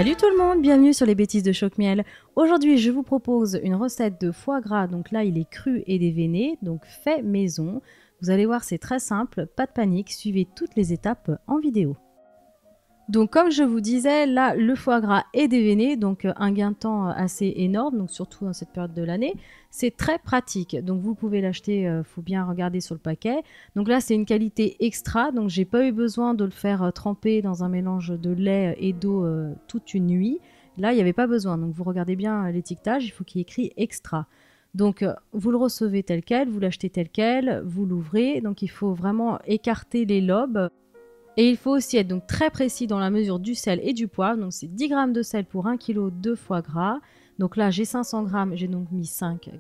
Salut tout le monde, bienvenue sur les bêtises de Choc-Miel. Aujourd'hui, je vous propose une recette de foie gras. Donc là, il est cru et déveiné, donc fait maison. Vous allez voir, c'est très simple, pas de panique, suivez toutes les étapes en vidéo. Donc comme je vous disais, là, le foie gras est déveiné, donc un gain de temps assez énorme, donc surtout dans cette période de l'année. C'est très pratique, donc vous pouvez l'acheter, faut bien regarder sur le paquet. Donc là, c'est une qualité extra, donc j'ai pas eu besoin de le faire tremper dans un mélange de lait et d'eau toute une nuit. Là, il n'y avait pas besoin, donc vous regardez bien l'étiquetage, il faut qu'il y ait écrit extra. Donc vous le recevez tel quel, vous l'achetez tel quel, vous l'ouvrez, donc il faut vraiment écarter les lobes. Et il faut aussi être donc très précis dans la mesure du sel et du poivre. Donc c'est 10 g de sel pour 1 kg de foie gras. Donc là j'ai 500 g, j'ai donc mis 5 g.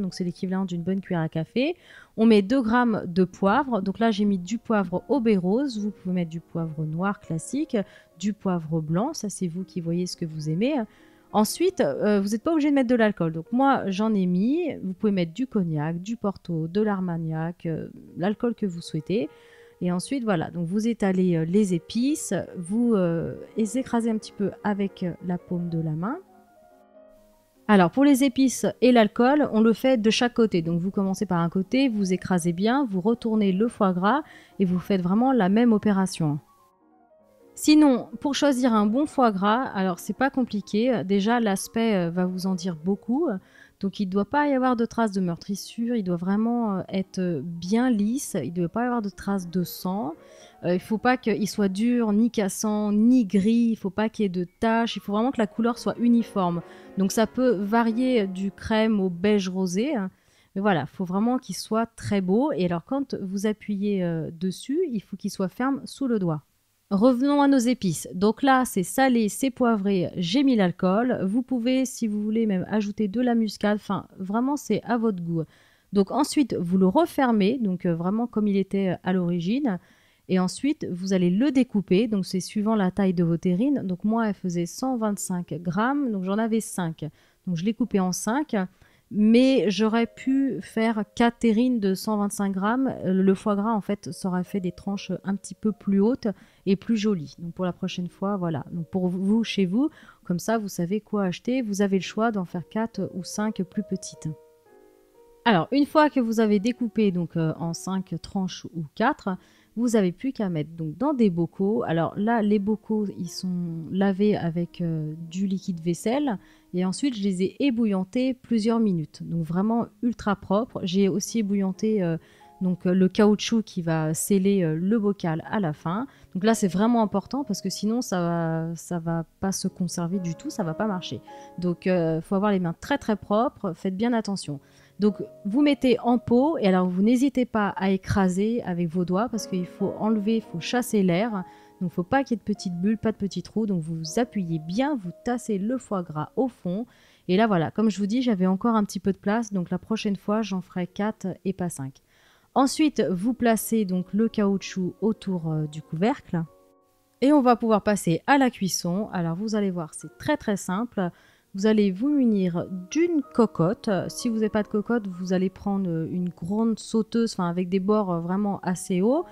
Donc c'est l'équivalent d'une bonne cuillère à café. On met 2 g de poivre. Donc là j'ai mis du poivre au baie rose. Vous pouvez mettre du poivre noir classique, du poivre blanc. Ça c'est vous qui voyez ce que vous aimez. Ensuite, vous n'êtes pas obligé de mettre de l'alcool. Donc moi j'en ai mis. Vous pouvez mettre du cognac, du porto, de l'armagnac, l'alcool que vous souhaitez. Et ensuite, voilà, donc vous étalez les épices, vous les écrasez un petit peu avec la paume de la main. Alors, pour les épices et l'alcool, on le fait de chaque côté. Donc, vous commencez par un côté, vous écrasez bien, vous retournez le foie gras et vous faites vraiment la même opération. Sinon, pour choisir un bon foie gras, alors c'est pas compliqué. Déjà, l'aspect va vous en dire beaucoup. Donc, il ne doit pas y avoir de traces de meurtrissure. Il doit vraiment être bien lisse. Il ne doit pas y avoir de traces de sang. Il ne faut pas qu'il soit dur, ni cassant, ni gris. Il ne faut pas qu'il y ait de taches. Il faut vraiment que la couleur soit uniforme. Donc, ça peut varier du crème au beige rosé. Mais voilà, il faut vraiment qu'il soit très beau. Et alors, quand vous appuyez dessus, il faut qu'il soit ferme sous le doigt. Revenons à nos épices. Donc là, c'est salé, c'est poivré, j'ai mis l'alcool. Vous pouvez, si vous voulez, même ajouter de la muscade. Enfin, vraiment, c'est à votre goût. Donc ensuite, vous le refermez, donc vraiment comme il était à l'origine. Et ensuite, vous allez le découper. Donc c'est suivant la taille de vos terrines. Donc moi, elle faisait 125 grammes, donc j'en avais 5. Donc je l'ai coupé en 5. Mais j'aurais pu faire 4 terrines de 125 grammes. Le foie gras, en fait, ça aurait fait des tranches un petit peu plus hautes et plus jolies. Donc pour la prochaine fois, voilà. Donc pour vous, chez vous, comme ça, vous savez quoi acheter. Vous avez le choix d'en faire 4 ou 5 plus petites. Alors, une fois que vous avez découpé donc, en 5 tranches ou 4, vous n'avez plus qu'à mettre donc, dans des bocaux. Alors là, les bocaux, ils sont lavés avec du liquide vaisselle. Et ensuite, je les ai ébouillantés plusieurs minutes. Donc vraiment ultra propre. J'ai aussi ébouillanté le caoutchouc qui va sceller le bocal à la fin. Donc là, c'est vraiment important parce que sinon, ça va pas se conserver du tout. Ça va pas marcher. Donc, faut avoir les mains très très propres. Faites bien attention. Donc, vous mettez en pot et alors vous n'hésitez pas à écraser avec vos doigts parce qu'il faut enlever, il faut chasser l'air. Donc, il ne faut pas qu'il y ait de petites bulles, pas de petits trous. Donc, vous appuyez bien, vous tassez le foie gras au fond. Et là, voilà, comme je vous dis, j'avais encore un petit peu de place. Donc, la prochaine fois, j'en ferai 4 et pas 5. Ensuite, vous placez donc le caoutchouc autour du couvercle. Et on va pouvoir passer à la cuisson. Alors, vous allez voir, c'est très très simple. Vous allez vous munir d'une cocotte. Si vous n'avez pas de cocotte, vous allez prendre une grande sauteuse avec des bords vraiment assez hauts.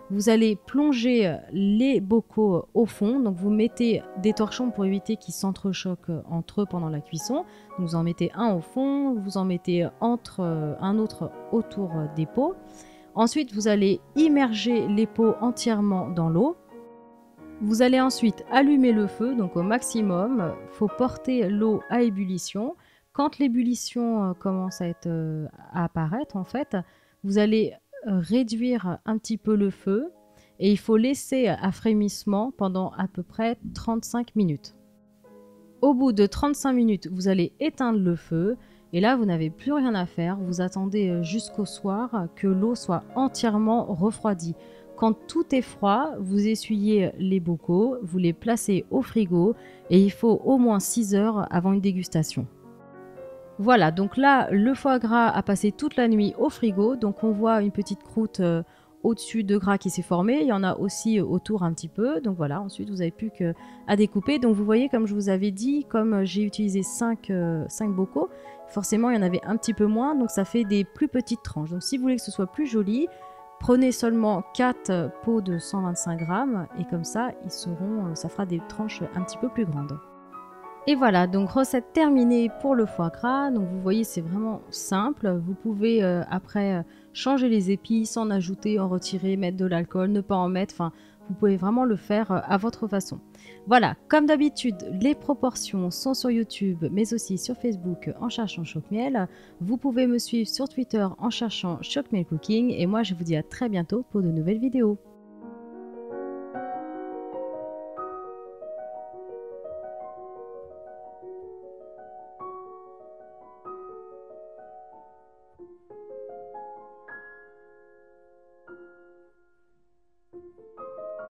Vous allez plonger les bocaux au fond. Donc vous mettez des torchons pour éviter qu'ils s'entrechoquent entre eux pendant la cuisson. Donc vous en mettez un au fond, vous en mettez un autre autour des pots. Ensuite, vous allez immerger les pots entièrement dans l'eau. Vous allez ensuite allumer le feu, donc au maximum. Il faut porter l'eau à ébullition. Quand l'ébullition commence à apparaître, en fait, vous allez réduire un petit peu le feu et il faut laisser à frémissement pendant à peu près 35 minutes. Au bout de 35 minutes, vous allez éteindre le feu et là, vous n'avez plus rien à faire. Vous attendez jusqu'au soir que l'eau soit entièrement refroidie. Quand tout est froid, vous essuyez les bocaux, vous les placez au frigo et il faut au moins 6 heures avant une dégustation. Voilà, donc là, le foie gras a passé toute la nuit au frigo. Donc on voit une petite croûte au-dessus de gras qui s'est formée. Il y en a aussi autour un petit peu. Donc voilà, ensuite vous n'avez plus qu'à découper. Donc vous voyez, comme je vous avais dit, comme j'ai utilisé 5 bocaux, forcément il y en avait un petit peu moins. Donc ça fait des plus petites tranches. Donc si vous voulez que ce soit plus joli, prenez seulement 4 pots de 125 grammes et comme ça, ça fera des tranches un petit peu plus grandes. Et voilà, donc recette terminée pour le foie gras. Donc vous voyez, c'est vraiment simple. Vous pouvez après changer les épices, en ajouter, en retirer, mettre de l'alcool, ne pas en mettre. Enfin, vous pouvez vraiment le faire à votre façon. Voilà, comme d'habitude, les proportions sont sur YouTube, mais aussi sur Facebook en cherchant Choc-Miel. Vous pouvez me suivre sur Twitter en cherchant Choc-Miel Cooking. Et moi, je vous dis à très bientôt pour de nouvelles vidéos.